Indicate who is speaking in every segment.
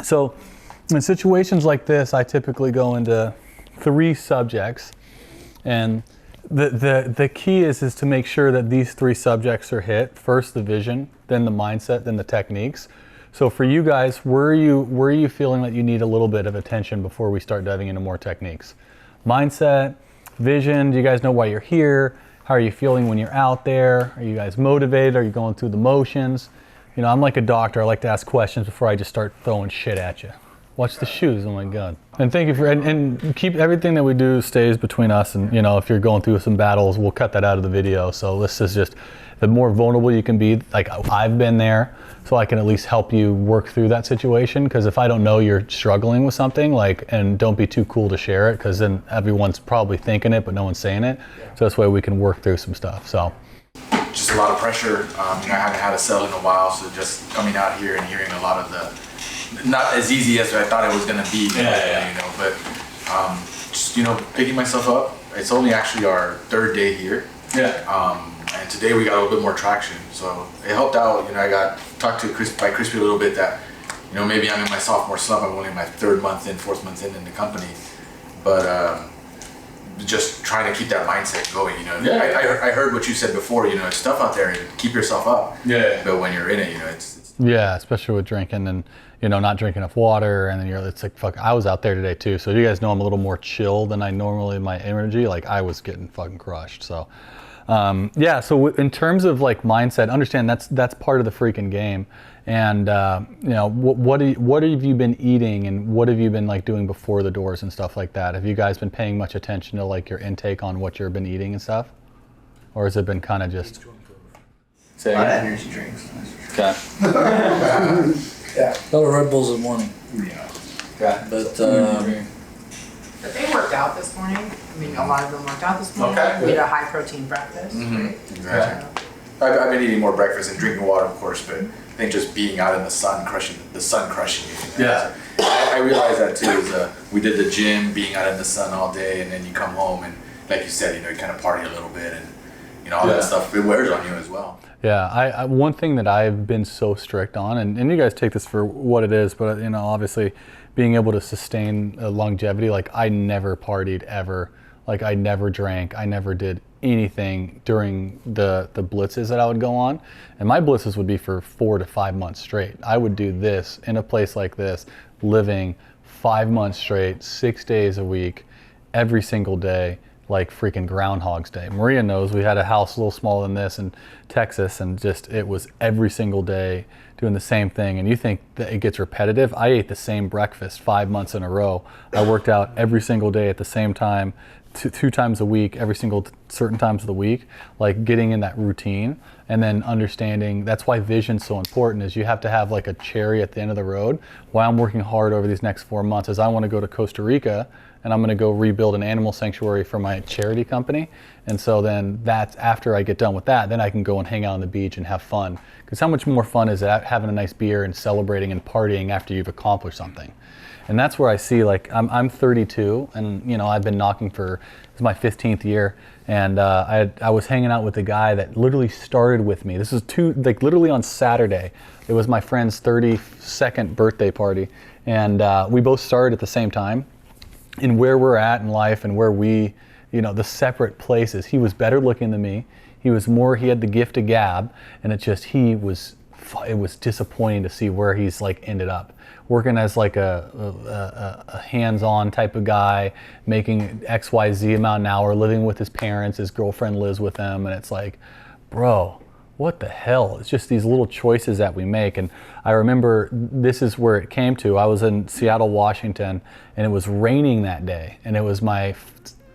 Speaker 1: So in situations like this, I typically go into 3 subjects, and the key is to make sure that these 3 subjects are hit. First the vision, then the mindset, then the techniques. So for you guys, where are you feeling that you need a little bit of attention before we start diving into more techniques? Mindset, vision, do you guys know why you're here? How are you feeling when you're out there? Are you guys motivated? Are you going through the motions? You know, I'm like a doctor. I like to ask questions before I just start throwing shit at you. Watch the shoes, oh my God. And thank you for, and keep everything that we do stays between us, and you know, if you're going through some battles, we'll cut that out of the video. So this is just, the more vulnerable you can be, like I've been there, so I can at least help you work through that situation. Because if I don't know you're struggling with something, like, and don't be too cool to share it, because then everyone's probably thinking it, but no one's saying it. So that's why we can work through some stuff, so.
Speaker 2: Just a lot of pressure, you know, I haven't had a cell in a while, so just coming out here and hearing a lot of the, not as easy as I thought it was gonna be, you know, but just, you know, picking myself up. It's only actually our 3rd day here. And today we got a little bit more traction, so it helped out. You know, I got talked to Crispy a little bit that, you know, maybe I'm in my sophomore slump. I'm only my 3rd month in, 4th month in the company, but just trying to keep that mindset going. You know, I heard what you said before. You know, it's tough out there, and keep yourself up. But when you're in it, you know, it's
Speaker 1: yeah, especially with drinking and, you know, not drinking enough water, and then it's like, fuck, I was out there today too. So you guys know I'm a little more chill than I normally, my energy, like I was getting fucking crushed. So yeah, so in terms of like mindset, understand that's part of the freaking game. And you know, what have you been eating, and what have you been like doing before the doors and stuff like that? Have you guys been paying much attention to like your intake on what you've been eating and stuff? Or has it been kind of just...
Speaker 3: A lot of energy drinks.
Speaker 1: Okay.
Speaker 3: Yeah.
Speaker 4: A lot of Red Bulls in the morning.
Speaker 3: Yeah.
Speaker 4: Okay. But
Speaker 5: they worked out this morning. I mean, a lot of them worked out this morning.
Speaker 2: Okay,
Speaker 5: We had a high protein breakfast. Right?
Speaker 2: Exactly. I've been eating more breakfast and drinking water, of course, but I think just being out in the sun, crushing me.
Speaker 1: Yeah.
Speaker 2: I realized that too. Is we did the gym, being out in the sun all day, and then you come home and, like you said, you know, you kind of party a little bit, and you know, all that stuff, it wears on you as well.
Speaker 1: Yeah, I one thing that I've been so strict on, and you guys take this for what it is, but you know, obviously being able to sustain longevity, like I never partied ever. Like I never drank, I never did anything during the blitzes that I would go on. And my blitzes would be for 4 to 5 months straight. I would do this in a place like this, living 5 months straight, 6 days a week, every single day, like freaking Groundhog's Day. Maria knows we had a house a little smaller than this in Texas, and just it was every single day doing the same thing. And you think that it gets repetitive? I ate the same breakfast 5 months in a row. I worked out every single day at the same time, two times a week, every single certain times of the week, like getting in that routine. And then understanding, that's why vision's so important, is you have to have like a cherry at the end of the road. Why I'm working hard over these next 4 months is I want to go to Costa Rica, and I'm going to go rebuild an animal sanctuary for my charity company. And so then that's after I get done with that, then I can go and hang out on the beach and have fun. Because how much more fun is that, having a nice beer and celebrating and partying after you've accomplished something? And that's where I see, like, I'm 32, and you know, I've been knocking for, this is my 15th year, and I was hanging out with a guy that literally started with me. This is literally on Saturday. It was my friend's 32nd birthday party, and we both started at the same time. And where we're at in life, and where we, you know, the separate places. He was better looking than me. He had the gift of gab, and it was disappointing to see where he's like ended up. Working as like a hands-on type of guy, making XYZ amount an hour, living with his parents, his girlfriend lives with him, and it's like, bro, what the hell? It's just these little choices that we make. And I remember this is where it came to. I was in Seattle, Washington, and it was raining that day, and it was my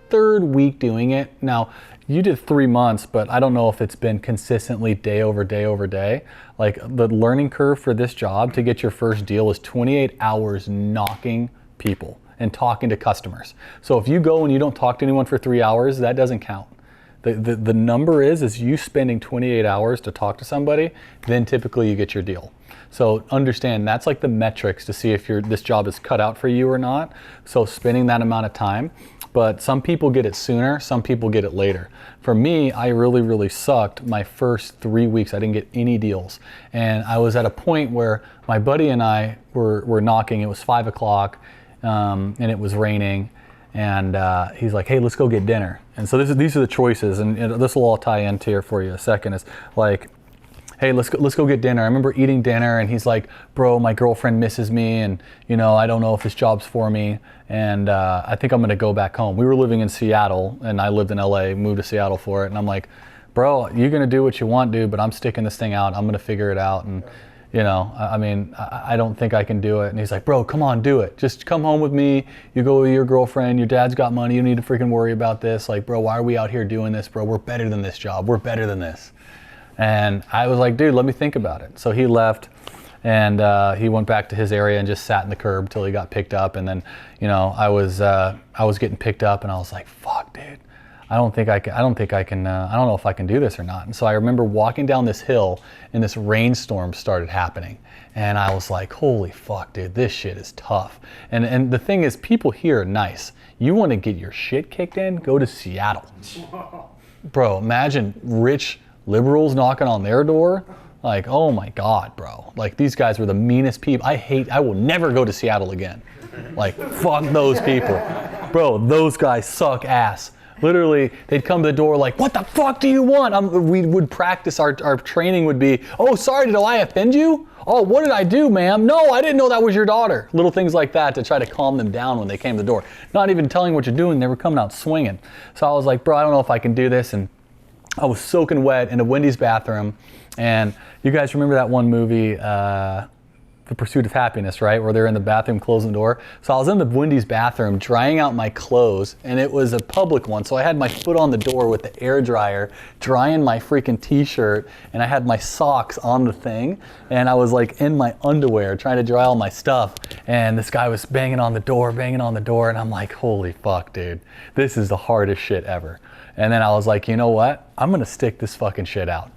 Speaker 1: 3rd week doing it. Now, you did 3 months, but I don't know if it's been consistently day over day over day. Like the learning curve for this job to get your first deal is 28 hours knocking people and talking to customers. So if you go and you don't talk to anyone for 3 hours, that doesn't count. The number is you spending 28 hours to talk to somebody, then typically you get your deal. So understand that's like the metrics to see if this job is cut out for you or not. So spending that amount of time, but some people get it sooner, some people get it later. For me, I really, really sucked my first 3 weeks. I didn't get any deals. And I was at a point where my buddy and I were knocking. It was 5 o'clock and it was raining. And he's like, hey, let's go get dinner. And so these are the choices, and this will all tie into here for you in a second. Is like, hey, let's go get dinner. I remember eating dinner, and he's like, bro, my girlfriend misses me, and I don't know if this job's for me, and I think I'm gonna go back home. We were living in Seattle, and I lived in LA, moved to Seattle for it, and I'm like, bro, you're gonna do what you want, dude, but I'm sticking this thing out. I'm gonna figure it out, and I don't think I can do it. And he's like, bro, come on, do it. Just come home with me. You go with your girlfriend. Your dad's got money. You don't need to freaking worry about this. Like, bro, why are we out here doing this, bro? We're better than this job. We're better than this. And I was like, dude, let me think about it. So he left, and he went back to his area and just sat in the curb till he got picked up. And then, I was getting picked up, and I was like, fuck, dude. I don't know if I can do this or not. And so I remember walking down this hill, and this rainstorm started happening. And I was like, holy fuck, dude, this shit is tough. And the thing is, people here are nice. You want to get your shit kicked in, go to Seattle. Bro, imagine rich liberals knocking on their door. Like, oh my God, bro. Like, these guys were the meanest people. I will never go to Seattle again. Like, fuck those people. Bro, those guys suck ass. Literally, they'd come to the door like, what the fuck do you want? We would practice, our training would be, oh, sorry, did I offend you? Oh, what did I do, ma'am? No, I didn't know that was your daughter. Little things like that to try to calm them down when they came to the door. Not even telling what you're doing, they were coming out swinging. So I was like, bro, I don't know if I can do this. And I was soaking wet in a Wendy's bathroom. And you guys remember that one movie, The Pursuit of Happiness, right? Where they're in the bathroom closing the door. So I was in the Wendy's bathroom drying out my clothes, and it was a public one. So I had my foot on the door with the air dryer, drying my freaking t-shirt, and I had my socks on the thing, and I was like in my underwear trying to dry all my stuff. And this guy was banging on the door, and I'm like, holy fuck, dude. This is the hardest shit ever. And then I was like, you know what? I'm gonna stick this fucking shit out.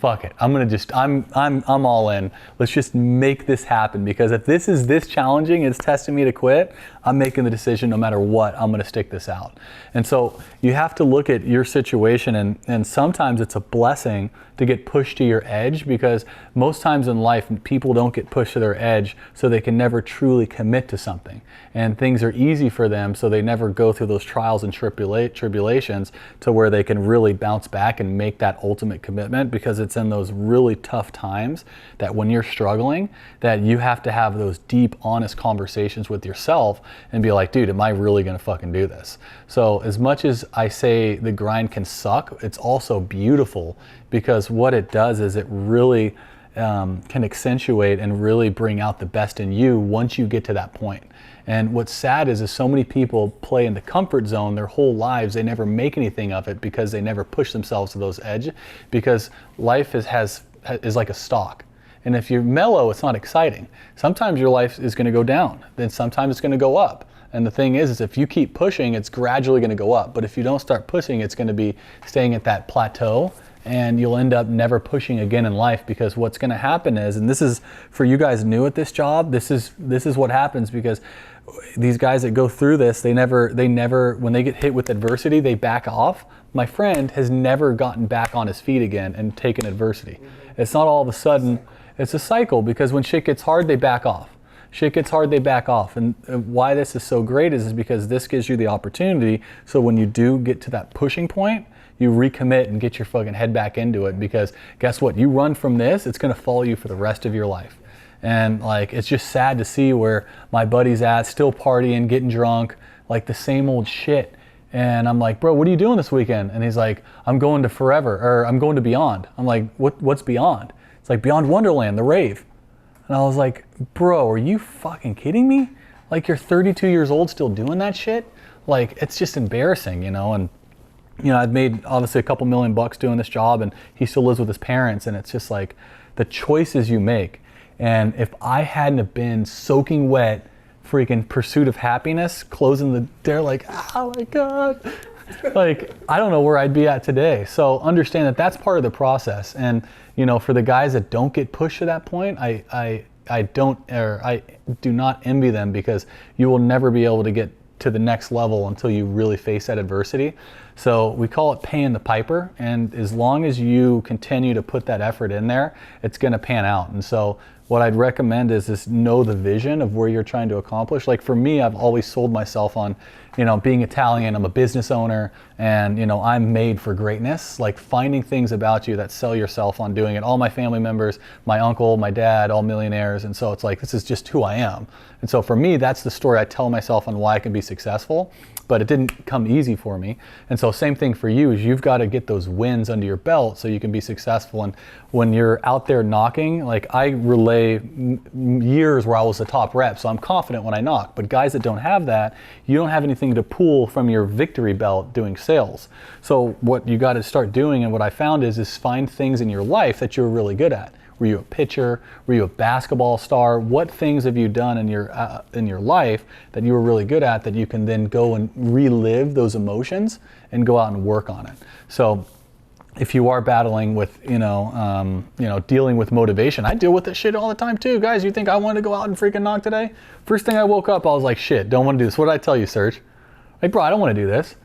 Speaker 1: Fuck it. I'm all in. Let's just make this happen, because if this is this challenging, it's testing me to quit, I'm making the decision no matter what, I'm gonna stick this out. And so you have to look at your situation, and sometimes it's a blessing to get pushed to your edge, because most times in life, people don't get pushed to their edge so they can never truly commit to something. And things are easy for them, so they never go through those trials and tribulations to where they can really bounce back and make that ultimate commitment, because it's in those really tough times that when you're struggling, that you have to have those deep, honest conversations with yourself and be like, dude, am I really gonna fucking do this? So as much as I say the grind can suck, it's also beautiful, because what it does is it really can accentuate and really bring out the best in you once you get to that point. And what's sad is so many people play in the comfort zone their whole lives. They never make anything of it because they never push themselves to those edges, because life is like a stock. And if you're mellow, it's not exciting. Sometimes your life is going to go down, then sometimes it's going to go up. And the thing is if you keep pushing, it's gradually going to go up. But if you don't start pushing, it's going to be staying at that plateau, and you'll end up never pushing again in life, because what's going to happen is, and this is for you guys new at this job, this is what happens, because these guys that go through this, they never, when they get hit with adversity, they back off. My friend has never gotten back on his feet again and taken adversity. It's not all of a sudden, it's a cycle, because when shit gets hard, they back off. Shit gets hard, they back off. And why this is so great is because this gives you the opportunity, so when you do get to that pushing point, you recommit and get your fucking head back into it, because guess what? You run from this, it's gonna follow you for the rest of your life. And like, it's just sad to see where my buddy's at, still partying, getting drunk, like the same old shit. And I'm like, bro, what are you doing this weekend? And he's like, I'm going to Forever, or I'm going to Beyond. I'm like, what's Beyond? It's like Beyond Wonderland, the rave. And I was like, bro, are you fucking kidding me? Like, you're 32 years old still doing that shit? Like, it's just embarrassing, And I've made obviously a couple $1 million doing this job, and he still lives with his parents, and it's just like the choices you make. And if I hadn't have been soaking wet, freaking Pursuit of Happiness, closing the door like, oh my God, like, I don't know where I'd be at today. So understand that that's part of the process. And, you know, for the guys that don't get pushed to that point, I do not envy them, because you will never be able to get to the next level until you really face that adversity. So we call it paying the piper, and as long as you continue to put that effort in there, it's going to pan out. And so what I'd recommend is know the vision of where you're trying to accomplish. Like for me, I've always sold myself on, you know, being Italian, I'm a business owner, and, you know, I'm made for greatness. Like finding things about you that sell yourself on doing it. All my family members, my uncle, my dad, all millionaires. And so it's like, this is just who I am. And so for me, that's the story I tell myself on why I can be successful. But it didn't come easy for me. And so same thing for you, is you've got to get those wins under your belt so you can be successful. And when you're out there knocking, like I relay years where I was the top rep, so I'm confident when I knock. But guys that don't have that, you don't have anything to pull from your victory belt doing sales. So what you got to start doing, and what I found is find things in your life that you're really good at. Were you a pitcher? Were you a basketball star? What things have you done in your life that you were really good at, that you can then go and relive those emotions and go out and work on it? So if you are battling with, dealing with motivation, I deal with this shit all the time too. Guys, you think I wanted to go out and freaking knock today? First thing I woke up, I was like, shit, don't want to do this. What did I tell you, Serge? Like, bro, I don't want to do this.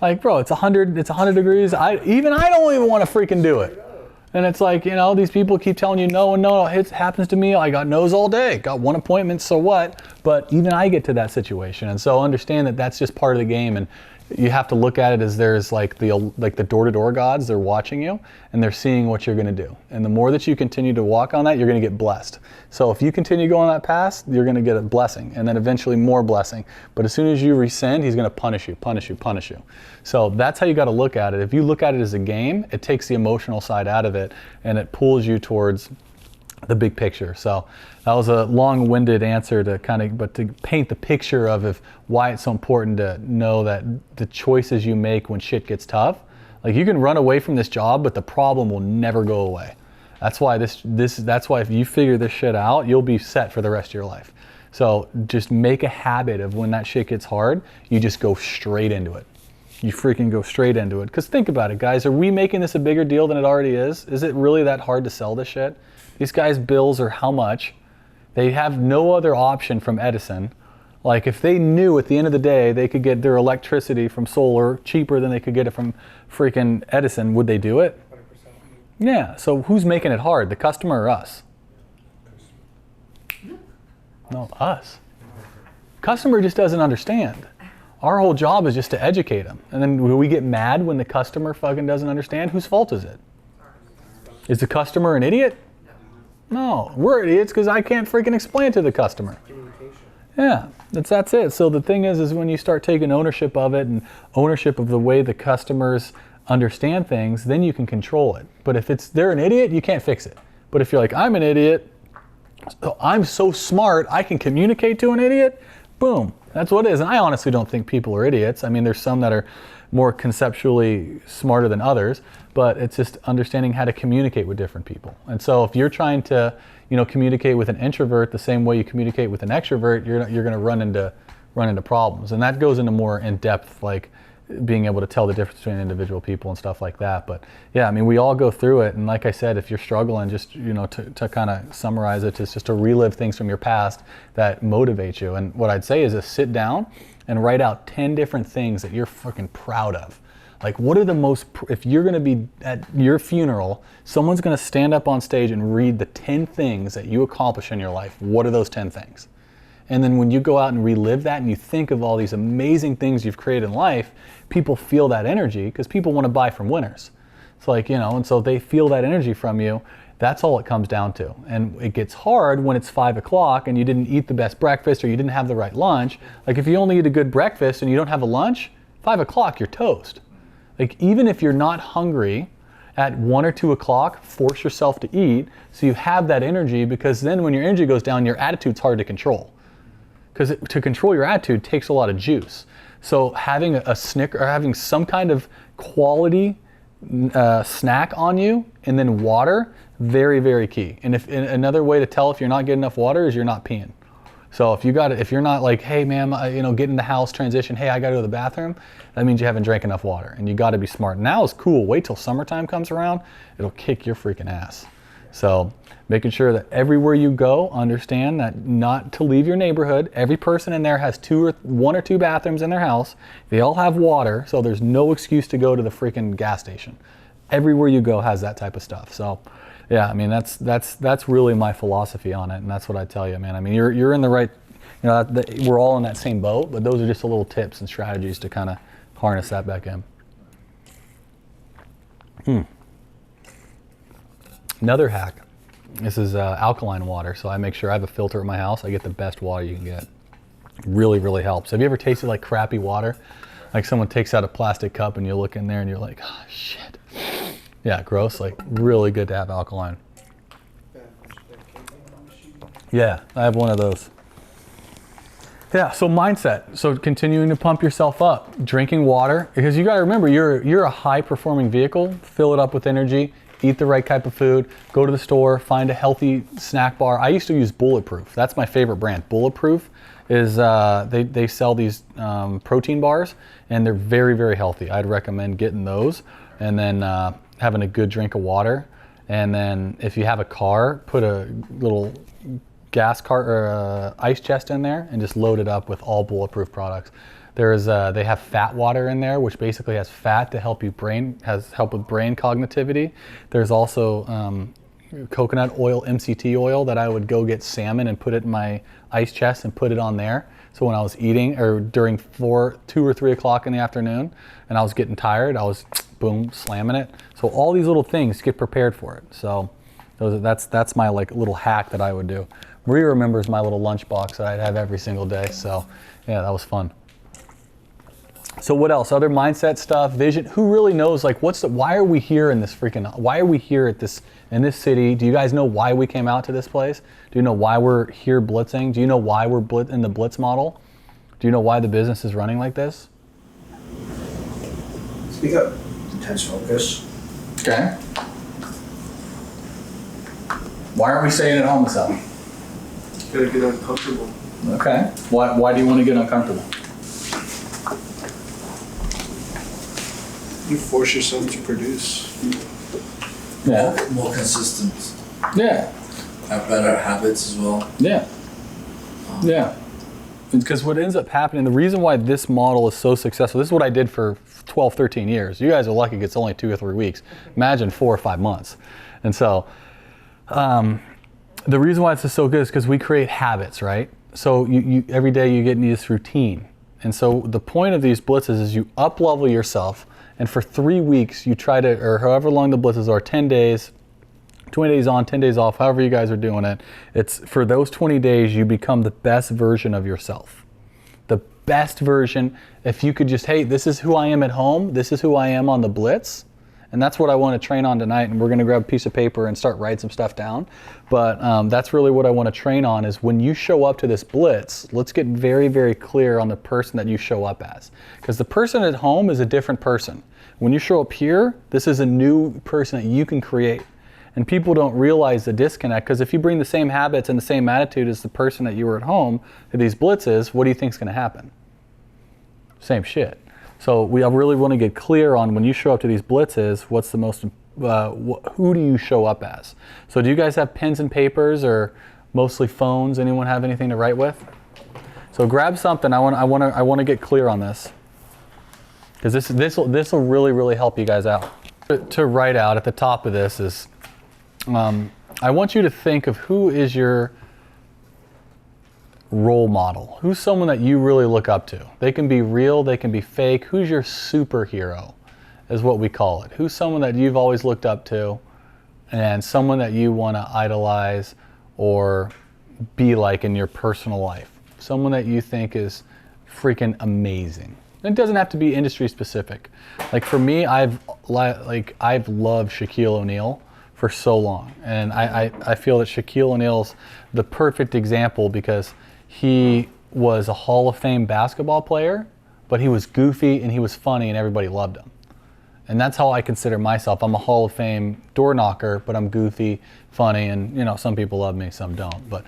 Speaker 1: Like, bro, it's 100 degrees. I don't even want to freaking do it. And it's like, you know, these people keep telling you no and no. It happens to me. I got no's all day. Got one appointment, so what? But even I get to that situation. And so understand that that's just part of the game. And you have to look at it as there's like the door-to-door gods. They're watching you and they're seeing what you're going to do. And the more that you continue to walk on that, you're going to get blessed. So if you continue going that path, you're going to get a blessing, and then eventually more blessing. But as soon as you rescind, he's going to punish you. So that's how you got to look at it. If you look at it as a game, it takes the emotional side out of it and it pulls you towards the big picture. So that was a long-winded answer to paint the picture of why it's so important to know that the choices you make when shit gets tough, like you can run away from this job, but the problem will never go away. That's why that's why if you figure this shit out, you'll be set for the rest of your life. So just make a habit of when that shit gets hard, you just go straight into it. You freaking go straight into it. Because think about it, guys, are we making this a bigger deal than it already is? Is it really that hard to sell this shit? These guys' bills are how much? They have no other option from Edison. Like if they knew at the end of the day they could get their electricity from solar cheaper than they could get it from freaking Edison, would they do it?
Speaker 3: 100%.
Speaker 1: Yeah, so who's making it hard, the customer or us? No, us. Customer just doesn't understand. Our whole job is just to educate them. And then we get mad when the customer fucking doesn't understand. Whose fault is it? Is the customer an idiot? No, we're idiots because I can't freaking explain it to the customer. Yeah, that's it. So the thing is when you start taking ownership of it and ownership of the way the customers understand things, then you can control it. But if they're an idiot, you can't fix it. But if you're like, I'm an idiot, so I'm so smart, I can communicate to an idiot, boom, that's what it is. And I honestly don't think people are idiots. I mean, there's some that are more conceptually smarter than others, but it's just understanding how to communicate with different people. And so if you're trying to, communicate with an introvert the same way you communicate with an extrovert, you're going to run into problems. And that goes into more in-depth, like being able to tell the difference between individual people and stuff like that. But yeah, I mean, we all go through it. And like I said, if you're struggling, just, to kind of summarize it, just to relive things from your past that motivate you. And what I'd say is just sit down and write out 10 different things that you're fucking proud of. Like what are the most, if you're gonna be at your funeral, someone's gonna stand up on stage and read the 10 things that you accomplish in your life. What are those 10 things? And then when you go out and relive that and you think of all these amazing things you've created in life, people feel that energy because people wanna buy from winners. It's like, and so they feel that energy from you. That's all it comes down to. And it gets hard when it's 5 o'clock and you didn't eat the best breakfast or you didn't have the right lunch. Like if you only eat a good breakfast and you don't have a lunch, 5 o'clock, you're toast. Like even if you're not hungry at 1 or 2 o'clock, force yourself to eat so you have that energy, because then when your energy goes down, your attitude's hard to control. Because to control your attitude takes a lot of juice. So having a Snicker or having some kind of quality snack on you and then water, very, very key. And another way to tell if you're not getting enough water is you're not peeing. So if you're not like, hey man, get in the house, transition, hey, I gotta go to the bathroom, that means you haven't drank enough water, and you gotta be smart. Now is cool, wait till summertime comes around, it'll kick your freaking ass. So making sure that everywhere you go, understand that not to leave your neighborhood. Every person in there has one or two bathrooms in their house. They all have water, so there's no excuse to go to the freaking gas station. Everywhere you go has that type of stuff. So yeah, I mean, that's really my philosophy on it, and that's what I tell you, man. I mean, you're in the right, we're all in that same boat, but those are just a little tips and strategies to kind of harness that back in. Another hack. This is alkaline water, so I make sure I have a filter at my house. I get the best water you can get. Really, really helps. Have you ever tasted like crappy water? Like someone takes out a plastic cup and you look in there and you're like, oh shit. Yeah, gross. Like really good to have alkaline. Yeah, I have one of those. Yeah, so mindset. So continuing to pump yourself up, drinking water, because you got to remember you're a high performing vehicle. Fill it up with energy. Eat the right type of food, go to the store, find a healthy snack bar. I used to use Bulletproof. That's my favorite brand. Bulletproof is, they sell these protein bars, and they're very, very healthy. I'd recommend getting those, and then having a good drink of water. And then if you have a car, put a little gas cart or ice chest in there and just load it up with all Bulletproof products. They have fat water in there, which basically has fat to help with brain cognitivity. There's also coconut oil, MCT oil, that I would go get salmon and put it in my ice chest and put it on there. So when I was eating, or during 2 or 3 o'clock in the afternoon, and I was getting tired, I was boom, slamming it. So all these little things get prepared for it. So that's my like little hack that I would do. Maria remembers my little lunchbox that I'd have every single day. So yeah, that was fun. So what else? Other mindset stuff, vision. Who really knows, like, why are we here in this why are we here in this city? Do you guys know why we came out to this place? Do you know why we're here blitzing? Do you know why we're in the blitz model? Do you know why the business is running like this?
Speaker 3: Speak up. Intense focus.
Speaker 1: Okay. Why aren't we staying at home this summer?
Speaker 3: Gotta get uncomfortable.
Speaker 1: Okay. Why do you want to get uncomfortable?
Speaker 3: You force yourself to produce.
Speaker 1: Yeah.
Speaker 4: More consistent.
Speaker 1: Yeah.
Speaker 4: Have better habits as well.
Speaker 1: Yeah. Yeah. Because what ends up happening, the reason why this model is so successful, this is what I did for 12, 13 years. You guys are lucky it's only 2 or 3 weeks. Imagine 4 or 5 months. And so the reason why it's so good is because we create habits, right? So you every day you get into this routine. And so the point of these blitzes is you up-level yourself, and for 3 weeks you try to, or however long the blitzes are, 10 days, 20 days on, 10 days off, however you guys are doing it, it's for those 20 days you become the best version of yourself. The best version, if you could just, hey, this is who I am at home, this is who I am on the blitz, and that's what I want to train on tonight, and we're going to grab a piece of paper and start writing some stuff down. But that's really what I want to train on, is when you show up to this blitz, let's get very, very clear on the person that you show up as. Because the person at home is a different person. When you show up here, this is a new person that you can create. And people don't realize the disconnect, because if you bring the same habits and the same attitude as the person that you were at home to these blitzes, what do you think is going to happen? Same shit. So we really want to get clear on, when you show up to these blitzes, what's the most, who do you show up as? So do you guys have pens and papers, or mostly phones? Anyone have anything to write with? So grab something. I want to get clear on this, because this will really, really help you guys out. To write out at the top of this is, I want you to think of who is your role model. Who's someone that you really look up to? They can be real, they can be fake. Who's your superhero, is what we call it. Who's someone that you've always looked up to, and someone that you want to idolize or be like in your personal life? Someone that you think is freaking amazing. It doesn't have to be industry specific. Like for me, I've loved Shaquille O'Neal for so long, and I feel that Shaquille O'Neal's the perfect example, because he was a Hall of Fame basketball player, but he was goofy and he was funny and everybody loved him. And that's how I consider myself. I'm a Hall of Fame door knocker, but I'm goofy, funny, and some people love me, some don't. But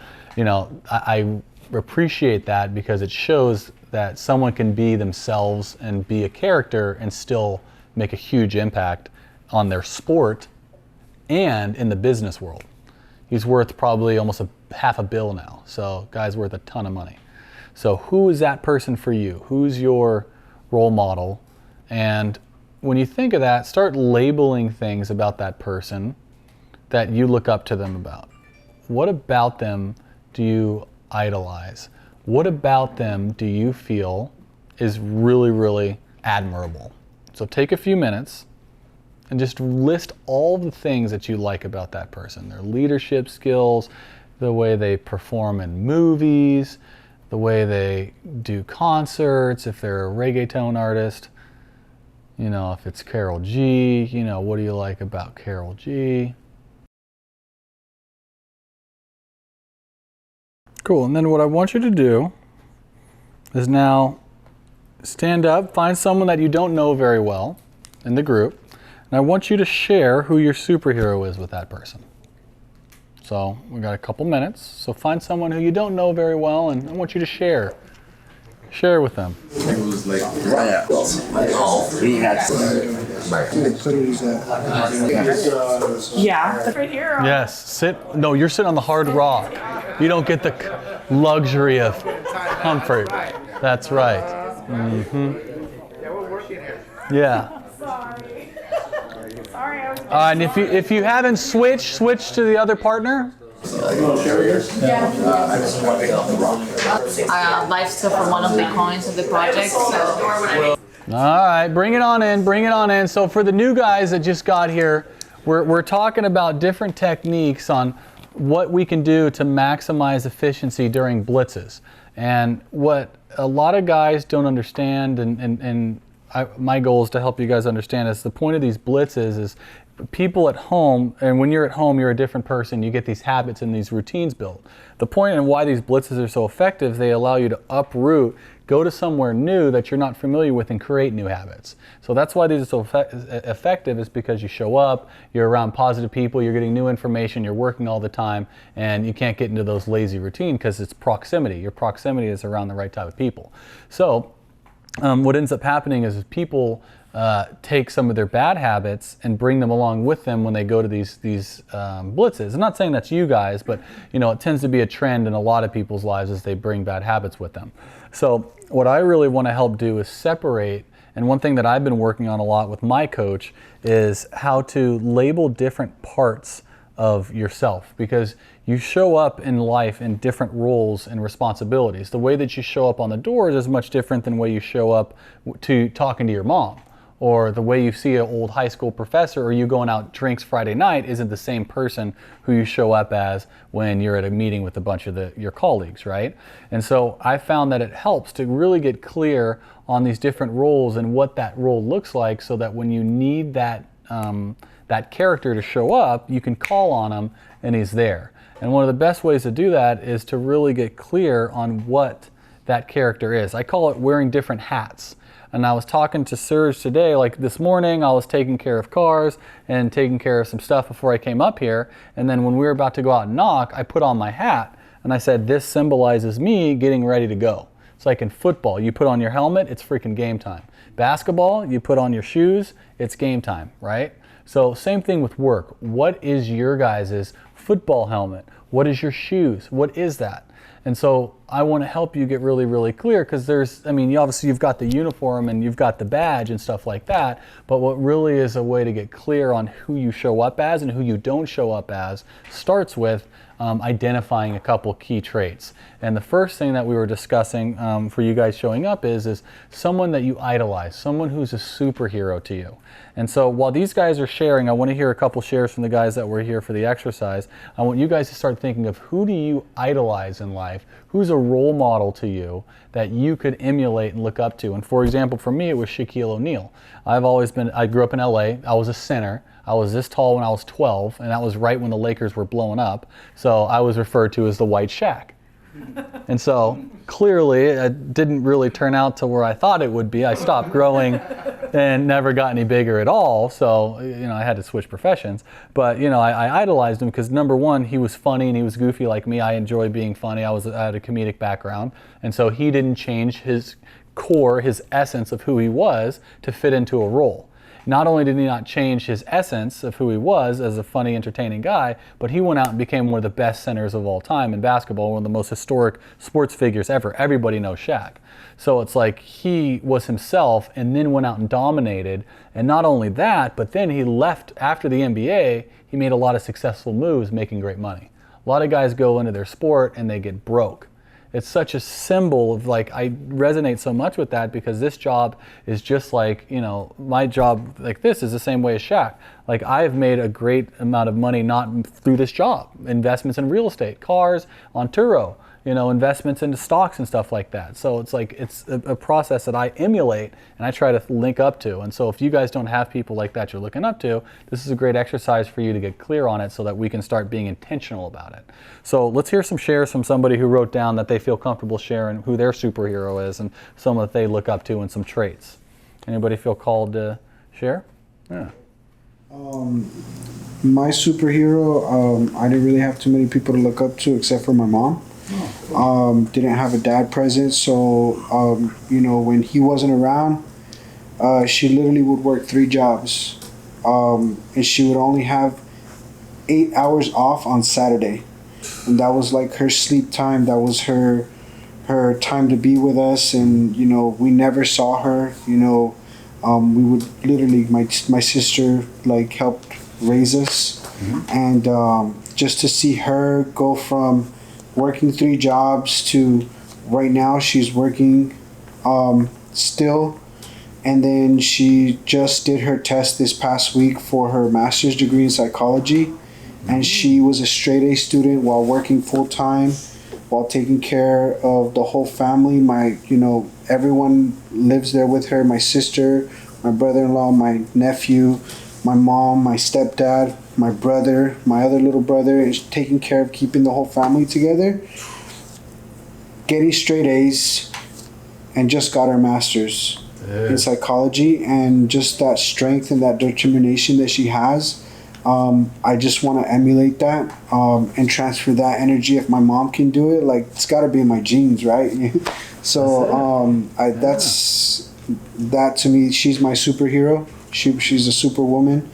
Speaker 1: I appreciate that because it shows that someone can be themselves and be a character and still make a huge impact on their sport and in the business world. He's worth probably almost $500 million now. So guy's worth a ton of money. So who is that person for you? Who's your role model? And when you think of that, start labeling things about that person that you look up to them about. What about them do you idolize? What about them do you feel is really, really admirable? So take a few minutes and just list all the things that you like about that person. Their leadership skills, the way they perform in movies, the way they do concerts, if they're a reggaeton artist, you know, if it's Karol G, you know, what do you like about Karol G? Cool, and then what I want you to do is now stand up, find someone that you don't know very well in the group, and I want you to share who your superhero is with that person. So we got a couple minutes, so find someone who you don't know very well and I want you to share with them.
Speaker 4: It was like,
Speaker 5: Yeah. Right here.
Speaker 1: Yes, no, you're sitting on the hard rock. You don't get the luxury of comfort. That's right. Mm-hmm.
Speaker 5: Yeah, we're working here.
Speaker 1: Yeah.
Speaker 6: Sorry. Sorry, I was.
Speaker 1: And if you haven't switch to the other partner.
Speaker 7: Life stuff for one of the coins of the project. So.
Speaker 1: All right, bring it on in. So for the new guys that just got here, we're talking about different techniques on what we can do to maximize efficiency during blitzes. And what a lot of guys don't understand, my goal is to help you guys understand, is the point of these blitzes is people at home, and when you're at home, you're a different person. You get these habits and these routines built. The point and why these blitzes are so effective, they allow you to uproot, go to somewhere new that you're not familiar with and create new habits. So that's why these are so effective, is because you show up, you're around positive people, you're getting new information, you're working all the time, and you can't get into those lazy routine because it's proximity. Your proximity is around the right type of people. So what ends up happening is people take some of their bad habits and bring them along with them when they go to these blitzes. I'm not saying that's you guys, but you know, it tends to be a trend in a lot of people's lives as they bring bad habits with them. So what I really want to help do is separate, and one thing that I've been working on a lot with my coach is how to label different parts of yourself, because you show up in life in different roles and responsibilities. The way that you show up on the doors is much different than the way you show up to talking to your mom, or the way you see an old high school professor, or you going out drinks Friday night isn't the same person who you show up as when you're at a meeting with a bunch of your colleagues, right? And so I found that it helps to really get clear on these different roles and what that role looks like, so that when you need that character to show up, you can call on him and he's there. And one of the best ways to do that is to really get clear on what that character is. I call it wearing different hats. And I was talking to Serge today, like this morning, I was taking care of cars and taking care of some stuff before I came up here. And then when we were about to go out and knock, I put on my hat and I said, this symbolizes me getting ready to go. It's like in football, you put on your helmet, it's freaking game time. Basketball, you put on your shoes, it's game time, right? So same thing with work. What is your guys' football helmet? What is your shoes? What is that? And so I want to help you get really, really clear, because you've got the uniform and you've got the badge and stuff like that, but what really is a way to get clear on who you show up as and who you don't show up as starts with identifying a couple key traits. And the first thing that we were discussing for you guys showing up is someone that you idolize, someone who's a superhero to you. And so while these guys are sharing, I want to hear a couple shares from the guys that were here for the exercise. I want you guys to start thinking of, who do you idolize in life? Who's a role model to you that you could emulate and look up to? And for example, for me, it was Shaquille O'Neal. I grew up in LA. I was a center. I was this tall when I was 12, and that was right when the Lakers were blowing up. So I was referred to as the White Shaq. And so clearly it didn't really turn out to where I thought it would be. I stopped growing and never got any bigger at all. So, you know, I had to switch professions. But, you know, I idolized him because number one, he was funny and he was goofy like me. I enjoy being funny. I had a comedic background. And so he didn't change his core, his essence of who he was to fit into a role. Not only did he not change his essence of who he was as a funny, entertaining guy, but he went out and became one of the best centers of all time in basketball, one of the most historic sports figures ever. Everybody knows Shaq. So it's like he was himself and then went out and dominated. And not only that, but then he left after the NBA, he made a lot of successful moves making great money. A lot of guys go into their sport and they get broke. It's such a symbol of like, I resonate so much with that because this job is just like, you know, my job like this is the same way as Shaq. Like I've made a great amount of money not through this job. Investments in real estate, cars, on Turo, you know, investments into stocks and stuff like that. So it's like, it's a process that I emulate and I try to link up to. And so if you guys don't have people like that you're looking up to, this is a great exercise for you to get clear on it so that we can start being intentional about it. So let's hear some shares from somebody who wrote down that they feel comfortable sharing who their superhero is and someone that they look up to and some traits. Anybody feel called to share? Yeah.
Speaker 3: My superhero, I didn't really have too many people to look up to except for my mom. Didn't have a dad present, so you know, when he wasn't around, she literally would work 3 jobs, and she would only have 8 hours off on Saturday, and that was like her sleep time. That was her time to be with us, and you know, we never saw her. You know, we would literally, my sister like helped raise us, and just to see her go from working 3 jobs to right now she's working still, and then she just did her test this past week for her master's degree in psychology, and she was a straight A student while working full-time, while taking care of the whole family. Everyone lives there with her, my sister, my brother-in-law, my nephew, my mom, my stepdad, my brother, my other little brother, is taking care of keeping the whole family together, getting straight A's, and just got her master's in psychology. And just that strength and that determination that she has, I just want to emulate that and transfer that energy. If my mom can do it, like, it's got to be in my genes, right? So that to me, she's my superhero. She's a superwoman,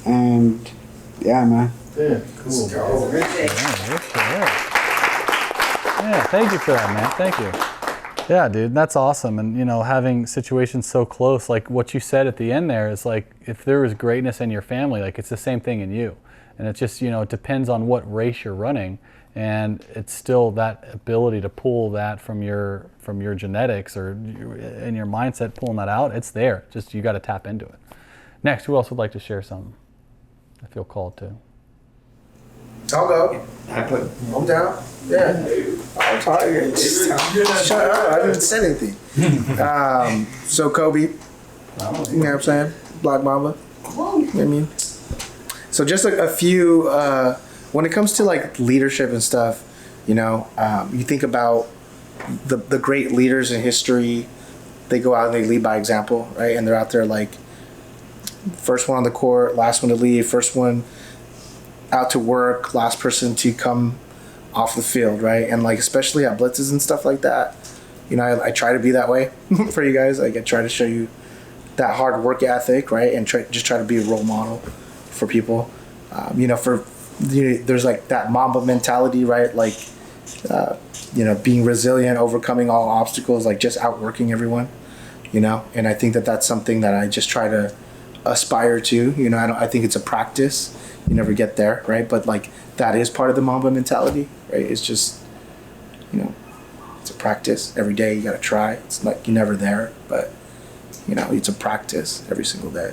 Speaker 3: and yeah, man.
Speaker 1: Yeah, cool. Yeah, thank you for that, man. Thank you. Yeah, dude, that's awesome. And, you know, having situations so close, like what you said at the end there is like, if there was greatness in your family, like it's the same thing in you. And it's just, you know, it depends on what race you're running. And it's still that ability to pull that from your genetics or in your mindset, pulling that out, it's there. Just, you got to tap into it. Next, who else would like to share something? I feel called to.
Speaker 8: I'll go. I'm down. Yeah. I'm tired. Shut up. I didn't say anything. So Kobe, you know what I'm saying? Black Mamba. You know what I mean? So just like a few, when it comes to like leadership and stuff, you know, you think about the great leaders in history, they go out and they lead by example, right? And they're out there like, first one on the court, last one to leave, first one out to work, last person to come off the field, right? And like, especially at blitzes and stuff like that, you know, I try to be that way for you guys. Like, I try to show you that hard work ethic, right? And try to be a role model for people. You know, there's like that Mamba mentality, right? Like, you know, being resilient, overcoming all obstacles, like just outworking everyone, you know? And I think that that's something that I just try to aspire to. You know, I think it's a practice. You never get there, right? But like, that is part of the Mamba mentality, right? It's just, you know, it's a practice. Every day you gotta try. It's like you're never there, but you know, it's a practice every single day.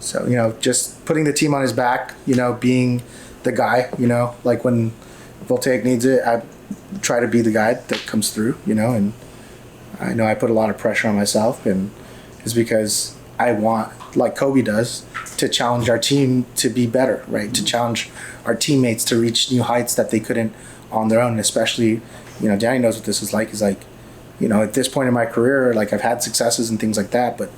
Speaker 8: So, you know, just putting the team on his back, you know, being the guy, you know, like when Voltaic needs it, I try to be the guy that comes through, you know, and I know I put a lot of pressure on myself, and it's because I want, like Kobe does, to challenge our team to be better, right? To challenge our teammates to reach new heights that they couldn't on their own. Especially, you know, Danny knows what this is like. He's like, you know, at this point in my career, like I've had successes and things like that, but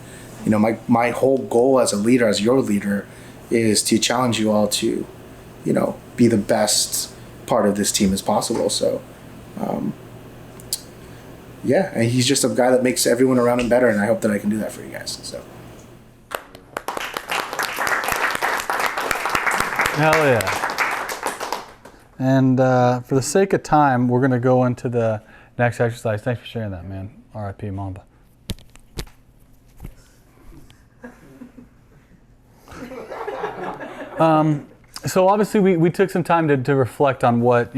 Speaker 8: my whole goal as a leader, as your leader, is to challenge you all to, be the best part of this team as possible. So, yeah, and he's just a guy that makes everyone around him better, and I hope that I can do that for you guys. So.
Speaker 1: Hell yeah. And for the sake of time, we're going to go into the next exercise. Thanks for sharing that, man. R.I.P. Mamba. So obviously we took some time to reflect on what,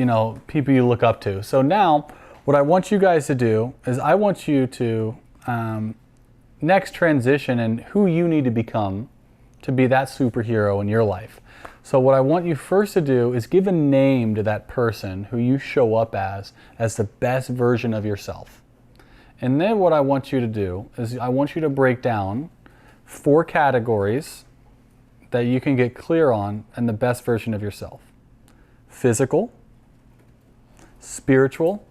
Speaker 1: people you look up to. So now what I want you guys to do is I want you to next transition in who you need to become to be that superhero in your life. So what I want you first to do is give a name to that person who you show up as the best version of yourself. And then what I want you to do is I want you to break down 4 categories that you can get clear on and the best version of yourself. Physical, spiritual,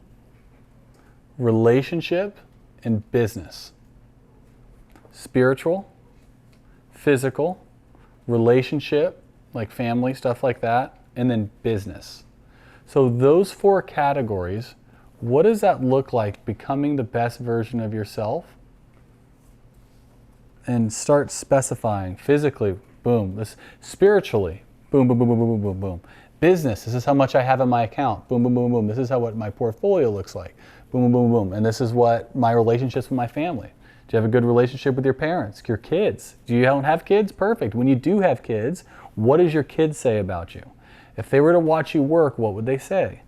Speaker 1: relationship, and business. Spiritual, physical, relationship, like family, stuff like that, and then business. So those 4 categories, what does that look like becoming the best version of yourself? And start specifying physically, boom. This spiritually, boom, boom, boom, boom, boom, boom, boom. Business, this is how much I have in my account, boom, boom, boom, boom. This is what my portfolio looks like, boom, boom, boom, boom. And this is what my relationships with my family. Do you have a good relationship with your parents, your kids? Do you don't have kids? Perfect. When you do have kids, what does your kids say about you? If they were to watch you work, what would they say?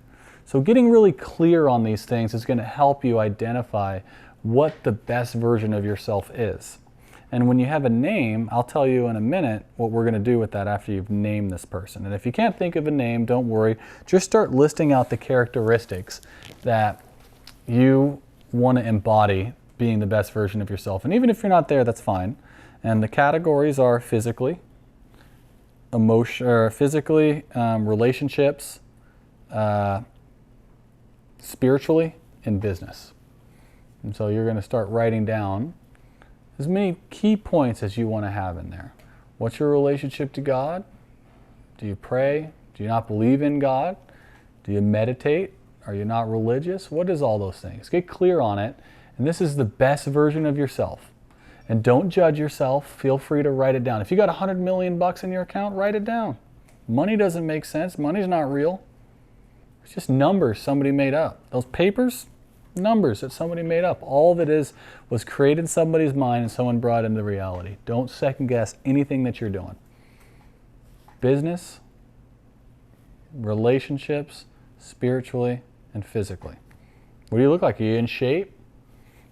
Speaker 1: So getting really clear on these things is going to help you identify what the best version of yourself is. And when you have a name, I'll tell you in a minute what we're going to do with that after you've named this person. And if you can't think of a name, don't worry. Just start listing out the characteristics that you want to embody being the best version of yourself. And even if you're not there, that's fine. And the categories are physically, relationships, spiritually, and business. And so you're going to start writing down as many key points as you want to have in there. What's your relationship to God? Do you pray? Do you not believe in God? Do you meditate? Are you not religious? What is all those things? Get clear on it. And this is the best version of yourself. And don't judge yourself. Feel free to write it down. If you got $100 million in your account, write it down. Money doesn't make sense. Money's not real. It's just numbers somebody made up. Those papers, numbers that somebody made up. All of it is was created in somebody's mind and someone brought into reality. Don't second guess anything that you're doing. Business, relationships, spiritually, and physically. What do you look like? Are you in shape?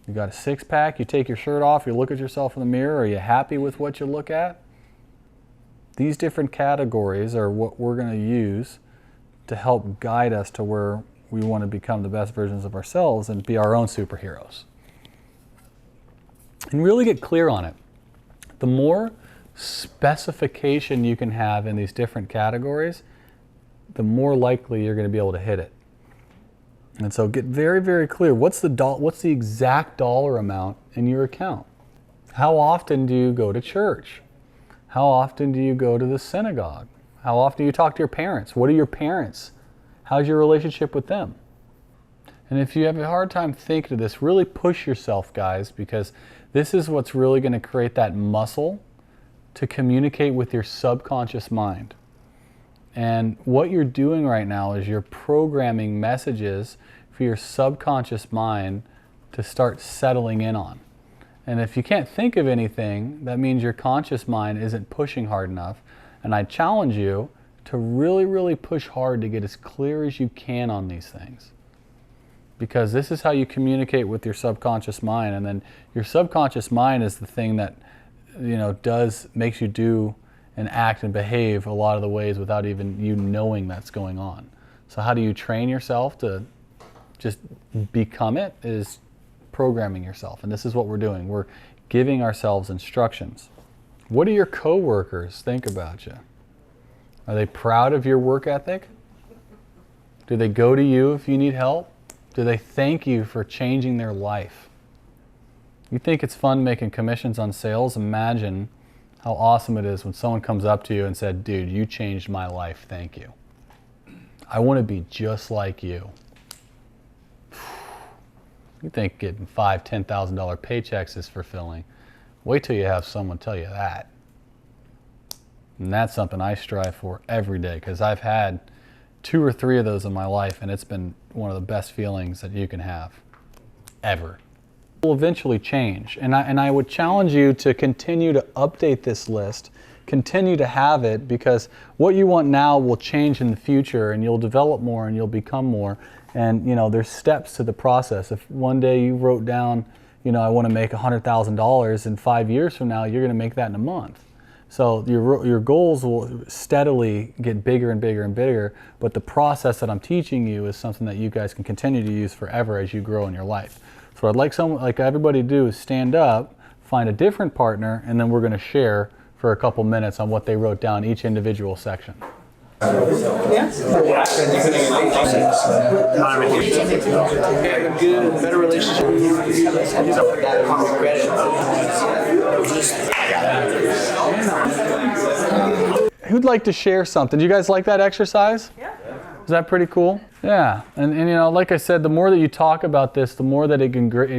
Speaker 1: You got a 6-pack? You take your shirt off, you look at yourself in the mirror, are you happy with what you look at? These different categories are what we're going to use to help guide us to where we want to become the best versions of ourselves and be our own superheroes. And really get clear on it. The more specification you can have in these different categories, the more likely you're going to be able to hit it. And so get very, very clear. What's the exact dollar amount in your account? How often do you go to church? How often do you go to the synagogue? How often do you talk to your parents? What are your parents? How's your relationship with them? And if you have a hard time thinking of this, really push yourself, guys, because this is what's really going to create that muscle to communicate with your subconscious mind. And what you're doing right now is you're programming messages for your subconscious mind to start settling in on. And if you can't think of anything, that means your conscious mind isn't pushing hard enough. And I challenge you to really, really push hard to get as clear as you can on these things. Because this is how you communicate with your subconscious mind. And then your subconscious mind is the thing that, makes you do and act and behave a lot of the ways without even you knowing that's going on. So how do you train yourself to just become it? Is programming yourself. And this is what we're doing. We're giving ourselves instructions. What do your coworkers think about you? Are they proud of your work ethic? Do they go to you if you need help? Do they thank you for changing their life? You think it's fun making commissions on sales? Imagine how awesome it is when someone comes up to you and said, dude, you changed my life, thank you. I want to be just like you. You think getting $5,000, $10,000 paychecks is fulfilling. Wait till you have someone tell you that. And that's something I strive for every day, because I've had 2 or 3 of those in my life, and it's been one of the best feelings that you can have, ever. It will eventually change, and I would challenge you to continue to update this list, continue to have it, because what you want now will change in the future, and you'll develop more and you'll become more. And there's steps to the process. If one day you wrote down, I want to make $100,000, and 5 years from now you're going to make that in a month. So your goals will steadily get bigger and bigger and bigger, but the process that I'm teaching you is something that you guys can continue to use forever as you grow in your life. So what I'd like everybody to do is stand up, find a different partner, and then we're going to share for a couple minutes on what they wrote down each individual section.
Speaker 8: Good, better relationship.
Speaker 1: Who'd like to share something? Do you guys like that exercise? Yeah. Is that pretty cool? Yeah, and like I said, the more that you talk about this, the more that it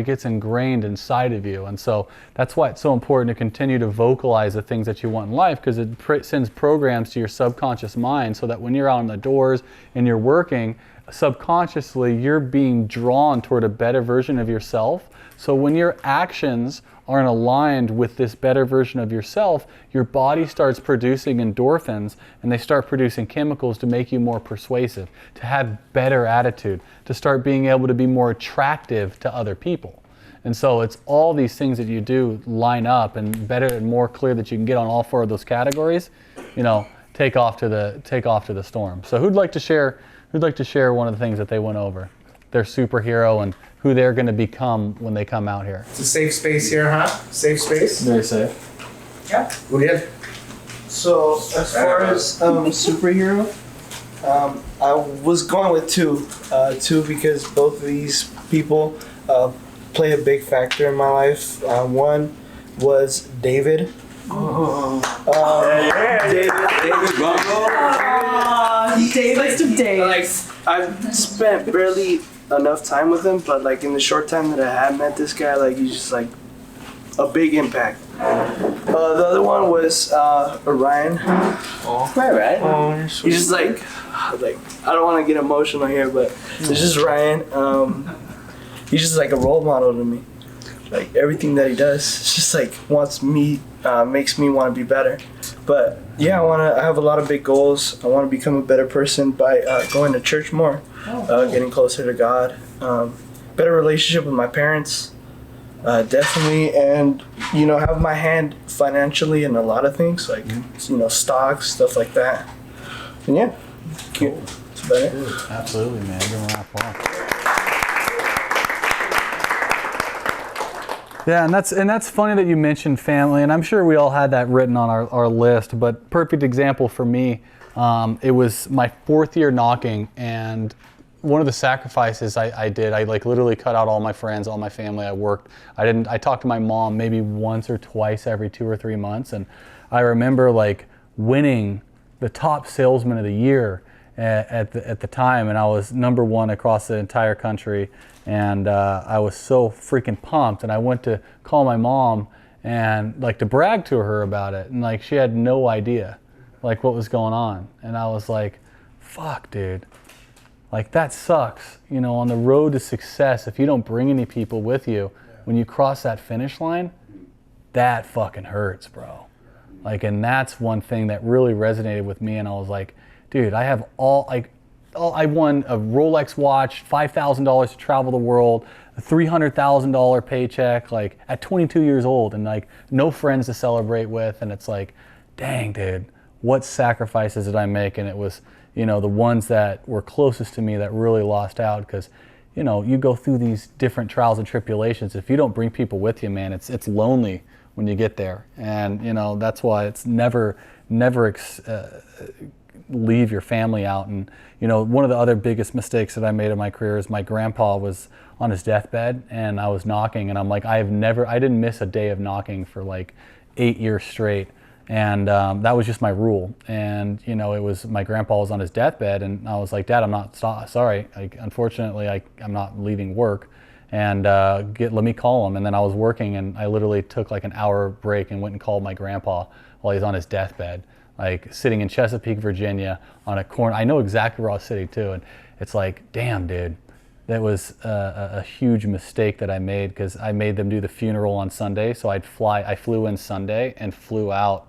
Speaker 1: gets ingrained inside of you. And so that's why it's so important to continue to vocalize the things that you want in life, because it sends programs to your subconscious mind, so that when you're out on the doors and you're working, subconsciously you're being drawn toward a better version of yourself. So when your actions aren't aligned with this better version of yourself, your body starts producing endorphins, and they start producing chemicals to make you more persuasive, to have better attitude, to start being able to be more attractive to other people. And so it's all these things that you do line up, and better and more clear that you can get on all 4 of those categories, take off to the storm. So who'd like to share one of the things that they went over? Their superhero and who they're going to become when they come out here.
Speaker 8: It's a safe space here, huh? Safe space?
Speaker 1: Very safe.
Speaker 8: Yeah. Go ahead.
Speaker 9: So as far as superhero, I was going with two because both of these people play a big factor in my life. One was David.
Speaker 6: David.
Speaker 9: Like, I've spent barely enough time with him, but like in the short time that I have met this guy, like he's just like a big impact. The other one was Ryan.
Speaker 8: Right.
Speaker 9: He's just like I don't want to get emotional here, but it's just Ryan. He's just like a role model to me. Like everything that he does, it's just like makes me want to be better. But yeah, I have a lot of big goals. I want to become a better person by going to church more, getting closer to God, better relationship with my parents, definitely, and have my hand financially in a lot of things, like stocks, stuff like that. And yeah, cool. That's about it.
Speaker 1: Absolutely, man. Give them a round of applause. Yeah, and that's funny that you mentioned family, and I'm sure we all had that written on our list, but perfect example for me, it was my 4th year knocking, and one of the sacrifices I did, I literally cut out all my friends, all my family. I talked to my mom maybe once or twice every 2 or 3 months, and I remember winning the top salesman of the year at the time, and I was number 1 across the entire country. And I was so freaking pumped, and I went to call my mom and to brag to her about it, and she had no idea what was going on. And I was like, fuck, dude, that sucks. On the road to success, if you don't bring any people with you, when you cross that finish line, that fucking hurts, bro. And that's one thing that really resonated with me, and I was like, dude, I have I won a Rolex watch, $5,000 to travel the world, a $300,000 paycheck, at 22 years old, and no friends to celebrate with. And it's dang, dude, what sacrifices did I make? And it was, the ones that were closest to me that really lost out, because, you go through these different trials and tribulations. If you don't bring people with you, man, it's lonely when you get there. And, that's why it's never leave your family out. And one of the other biggest mistakes that I made in my career is my grandpa was on his deathbed, and I was knocking, and I'm like, I didn't miss a day of knocking for like 8 years straight. And that was just my rule. And it was, my grandpa was on his deathbed, and I was like, Dad, I'm not sorry. Unfortunately, I'm not leaving work. And let me call him. And then I was working, and I literally took like an hour break and went and called my grandpa while he's on his deathbed, like sitting in Chesapeake, Virginia, on a corner. I know exactly where I was sitting too. And it's like, damn, dude, that was a huge mistake that I made, because I made them do the funeral on Sunday. So I flew in Sunday and flew out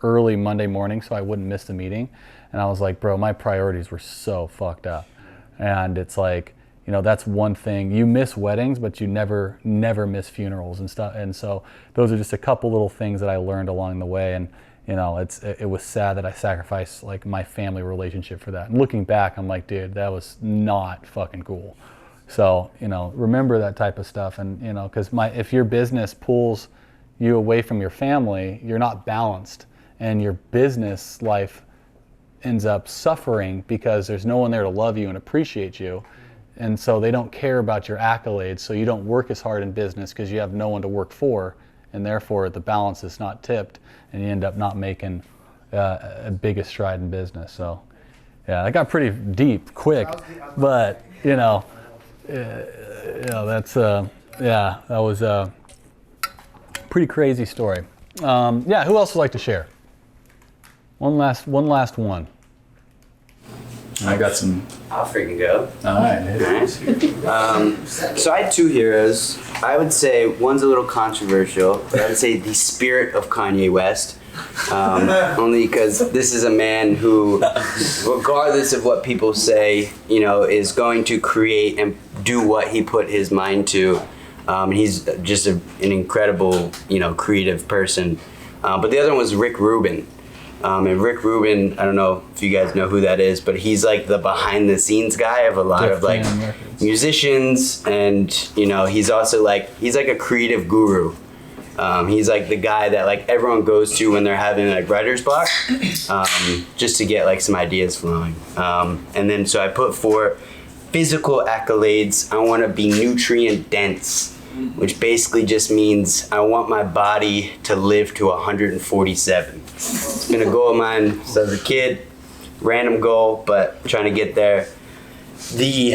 Speaker 1: early Monday morning so I wouldn't miss the meeting. And I was like, bro, my priorities were so fucked up. And it's like, that's one thing. You miss weddings, but you never miss funerals and stuff. And so those are just a couple little things that I learned along the way. And it was sad that I sacrificed like my family relationship for that. And looking back, I'm like, dude, that was not fucking cool. So remember that type of stuff. And because if your business pulls you away from your family, you're not balanced, and your business life ends up suffering because there's no one there to love you and appreciate you. And so they don't care about your accolades, so you don't work as hard in business because you have no one to work for, and therefore the balance is not tipped, and you end up not making a biggest stride in business. So yeah, that got pretty deep quick, but that's that was a pretty crazy story. Who else would like to share? One last one. I got some.
Speaker 10: I'll freaking go.
Speaker 1: All right.
Speaker 10: So I had two heroes. I would say one's a little controversial, but I would say the spirit of Kanye West. Only because this is a man who, regardless of what people say, is going to create and do what he put his mind to. He's just an incredible, creative person. But the other one was Rick Rubin. And Rick Rubin, I don't know if you guys know who that is, but he's like the behind the scenes guy of a lot of like musicians, and he's also he's like a creative guru. He's like the guy that like everyone goes to when they're having like writer's block, just to get like some ideas flowing. And then so I put 4 physical accolades. I want to be nutrient dense, which basically just means I want my body to live to 147. It's been a goal of mine since I was a kid, random goal, but trying to get there. The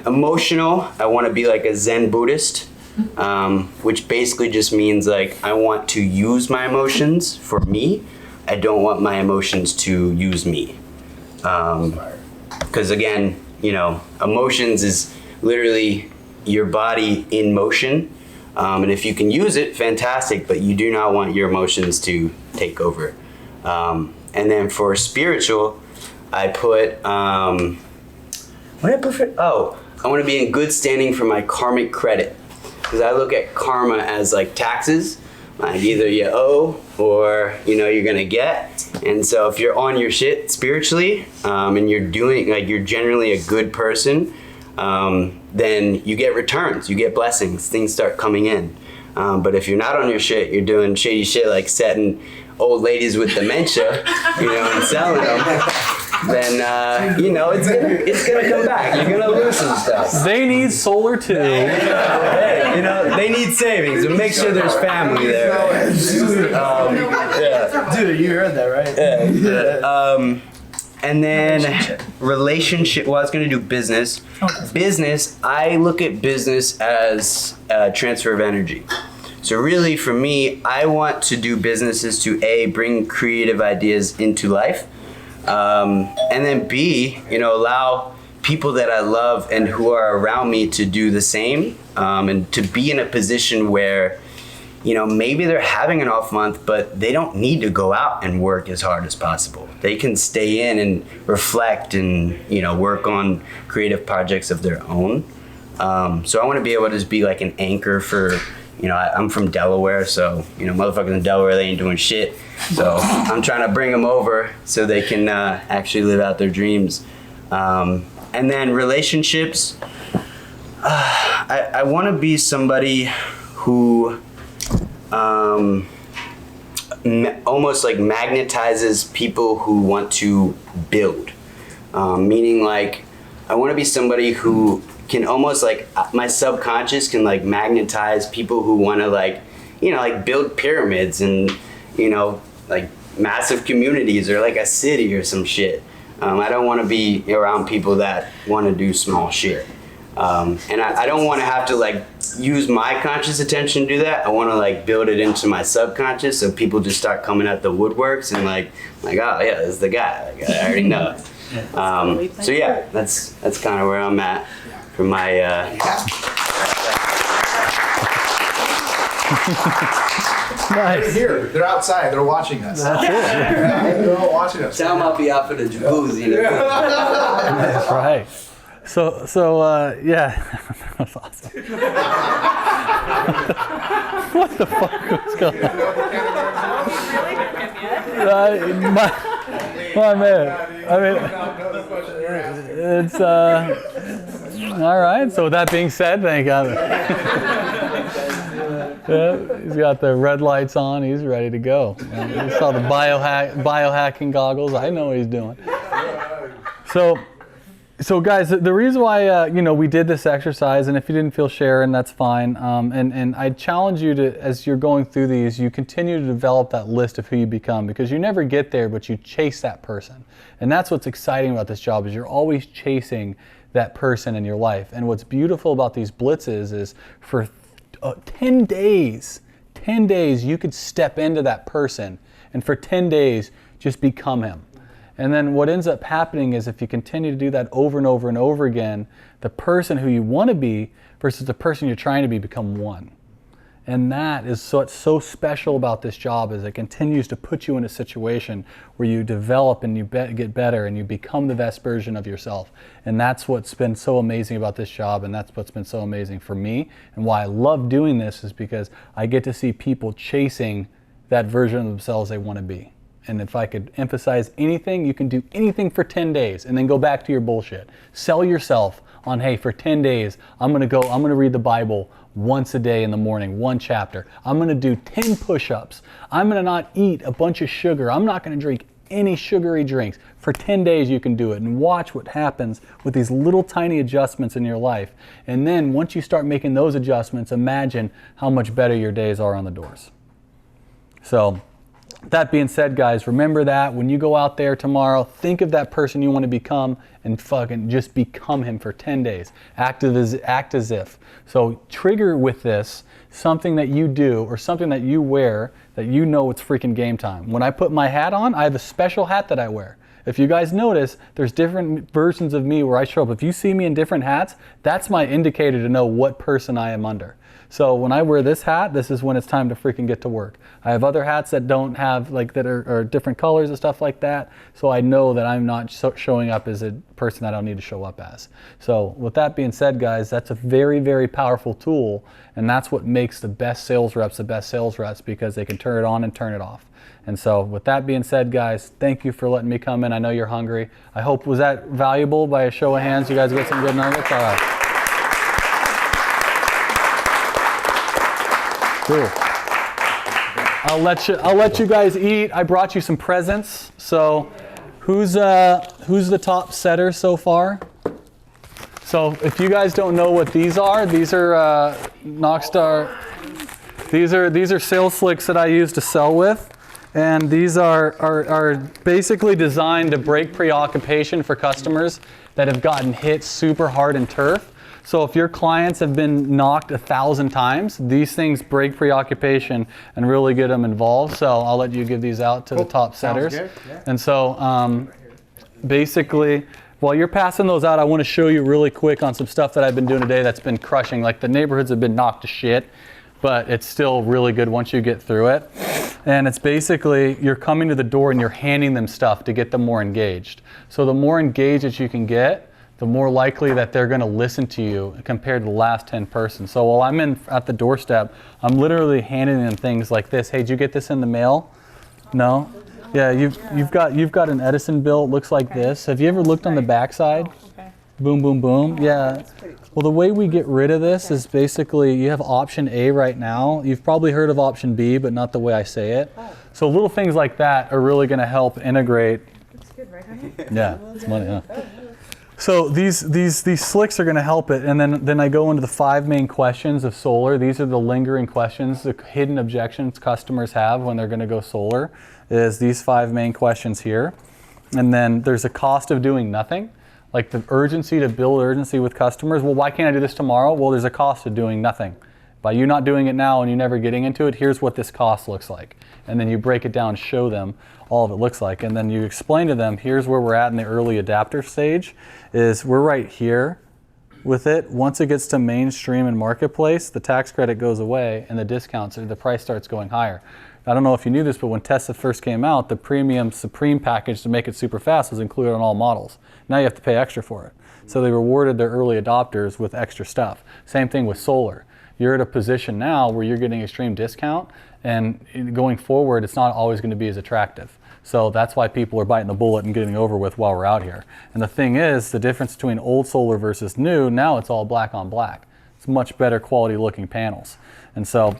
Speaker 10: emotional, I want to be like a Zen Buddhist, which basically just means like I want to use my emotions for me. I don't want my emotions to use me. Because again, emotions is literally your body in motion. And if you can use it, fantastic, but you do not want your emotions to take over. And then for spiritual, I put, what did I put for, I want to be in good standing for my karmic credit. Because I look at karma as like taxes, like either you owe or, you're going to get. And so if you're on your shit spiritually, and you're doing, like you're generally a good person, then you get returns, you get blessings, things start coming in. But if you're not on your shit, you're doing shady shit like setting old ladies with dementia, and selling them, then, it's gonna come back. You're gonna lose some stuff.
Speaker 1: They need solar too.
Speaker 10: They need savings, and make sure there's family there.
Speaker 9: Dude, you heard that, right?
Speaker 10: And then relationship, I was going to do business. Business, I look at business as a transfer of energy. So really for me, I want to do businesses to A, bring creative ideas into life, and then B, allow people that I love and who are around me to do the same, and to be in a position where maybe they're having an off month, but they don't need to go out and work as hard as possible. They can stay in and reflect and, work on creative projects of their own. So I want to be able to just be like an anchor for, I'm from Delaware, so, motherfuckers in Delaware, they ain't doing shit. So I'm trying to bring them over so they can actually live out their dreams. And then relationships, I want to be somebody who almost like magnetizes people who want to build. Meaning like, I want to be somebody who can almost like, my subconscious can like magnetize people who want to like, like build pyramids and, like massive communities or like a city or some shit. I don't want to be around people that want to do small shit. And I don't want to have to like use my conscious attention to do that. I want to like build it into my subconscious so people just start coming out the woodworks and like oh yeah, this is the guy. Like, I already know it. So yeah, that's kind of where I'm at for my.
Speaker 1: Nice.
Speaker 2: They're here. They're outside. They're watching us.
Speaker 1: That's it.
Speaker 2: They're all watching us.
Speaker 10: Tell them I'll be out for the jacuzzi.
Speaker 1: That's right. So yeah, that's awesome. What the fuck was going on? My man. I mean, it's all right. So with that being said, thank God. Yeah, he's got the red lights on. He's ready to go. You saw the biohacking goggles. I know what he's doing. So guys, the reason why we did this exercise, and if you didn't feel sharing, that's fine. And I challenge you to, as you're going through these, you continue to develop that list of who you become, because you never get there, but you chase that person. And that's what's exciting about this job, is you're always chasing that person in your life. And what's beautiful about these blitzes is for 10 days, you could step into that person, and for 10 days, just become him. And then what ends up happening is, if you continue to do that over and over and over again, the person who you want to be versus the person you're trying to be become one. And that is what's so special about this job, is it continues to put you in a situation where you develop and you get better and you become the best version of yourself. And that's what's been so amazing about this job, and that's what's been so amazing for me. And why I love doing this is because I get to see people chasing that version of themselves they want to be. And if I could emphasize anything, you can do anything for 10 days and then go back to your bullshit. Sell yourself on, hey, for 10 days, I'm gonna read the Bible once a day in the morning, one chapter. I'm gonna do 10 push-ups. I'm gonna not eat a bunch of sugar. I'm not gonna drink any sugary drinks. For 10 days you can do it, and watch what happens with these little tiny adjustments in your life. And then once you start making those adjustments, imagine how much better your days are on the doors. So, that being said, guys, remember that when you go out there tomorrow, think of that person you want to become and fucking just become him for 10 days. Act as if. So trigger with this something that you do or something that you wear that you know it's freaking game time. When I put my hat on, I have a special hat that I wear. If you guys notice, there's different versions of me where I show up. If you see me in different hats, that's my indicator to know what person I am under. So when I wear this hat, this is when it's time to freaking get to work. I have other hats that don't have, like, that are different colors and stuff like that. So I know that I'm not showing up as a person that I don't need to show up as. So with that being said, guys, that's a very, very powerful tool. And that's what makes the best sales reps, because they can turn it on and turn it off. And so with that being said, guys, thank you for letting me come in. I know you're hungry. I hope, was that valuable by a show of hands? You guys get some good nuggets? All right. Cool. I'll let you guys eat. I brought you some presents. So, who's the top setter so far? So, if you guys don't know what these are Knockstar. These are sales slicks that I use to sell with, and these are basically designed to break preoccupation for customers that have gotten hit super hard in turf. So if your clients have been knocked 1,000 times, these things break preoccupation and really get them involved. So I'll let you give these out to the top setters. Yeah. And so basically, while you're passing those out, I want to show you really quick on some stuff that I've been doing today that's been crushing. Like, the neighborhoods have been knocked to shit, but it's still really good once you get through it. And it's basically, you're coming to the door and you're handing them stuff to get them more engaged. So the more engaged that you can get, the more likely that they're going to listen to you compared to the last 10 persons. So while I'm at the doorstep, I'm literally handing them things like this. Hey, did you get this in the mail? No? Yeah, you've got an Edison bill. It looks like this. Have you ever looked on the backside? Boom, boom, boom. Yeah. Well, the way we get rid of this is basically you have option A right now. You've probably heard of option B, but not the way I say it. So little things like that are really going to help integrate.
Speaker 6: That's good, right, honey?
Speaker 1: Yeah, it's money, huh? So these slicks are going to help it, and then I go into the 5 main questions of solar. These are the lingering questions, the hidden objections customers have when they're going to go solar. Is these 5 main questions here, and then there's a cost of doing nothing, like the urgency to build urgency with customers. Well, why can't I do this tomorrow? Well, there's a cost of doing nothing. By you not doing it now and you never getting into it, here's what this cost looks like, and then you break it down, show them all of it looks like, and then you explain to them, here's where we're at in the early adapter stage, is we're right here with it. Once it gets to mainstream and marketplace, the tax credit goes away and the discounts, or the price starts going higher. I don't know if you knew this, but when Tesla first came out, the premium Supreme package to make it super fast was included on all models. Now you have to pay extra for it. So they rewarded their early adopters with extra stuff. Same thing with solar. You're at a position now where you're getting extreme discount, and going forward, it's not always going to be as attractive. So that's why people are biting the bullet and getting over with while we're out here. And the thing is, the difference between old solar versus new, now it's all black on black. It's much better quality looking panels. And so,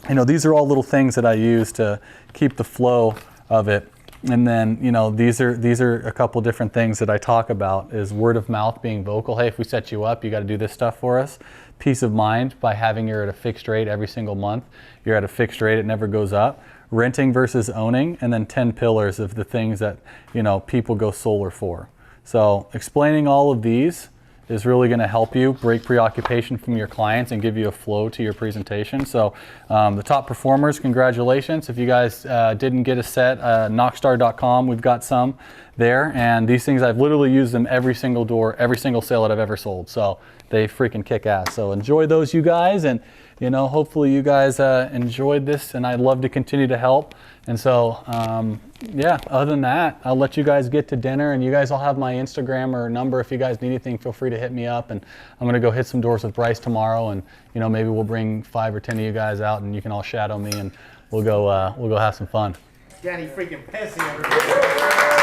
Speaker 1: you know, these are all little things that I use to keep the flow of it. And then, you know, these are a couple different things that I talk about, is word of mouth, being vocal. Hey, if we set you up, you got to do this stuff for us. Peace of mind by having you're at a fixed rate every single month. You're at a fixed rate, it never goes up. Renting versus owning, and then 10 pillars of the things that, you know, people go solar for. So explaining all of these is really going to help you break preoccupation from your clients and give you a flow to your presentation. So the top performers, congratulations. If you guys didn't get a set, knockstar.com, we've got some there. And these things, I've literally used them every single door, every single sale that I've ever sold. So they freaking kick ass. So enjoy those, you guys. And, you know, hopefully you guys enjoyed this, and I'd love to continue to help. And so, yeah, other than that, I'll let you guys get to dinner, and you guys all have my Instagram or number. If you guys need anything, feel free to hit me up, and I'm gonna go hit some doors with Bryce tomorrow, and, you know, maybe we'll bring 5 or 10 of you guys out, and you can all shadow me, and we'll go have some fun.
Speaker 11: Danny freaking Pessy, everybody.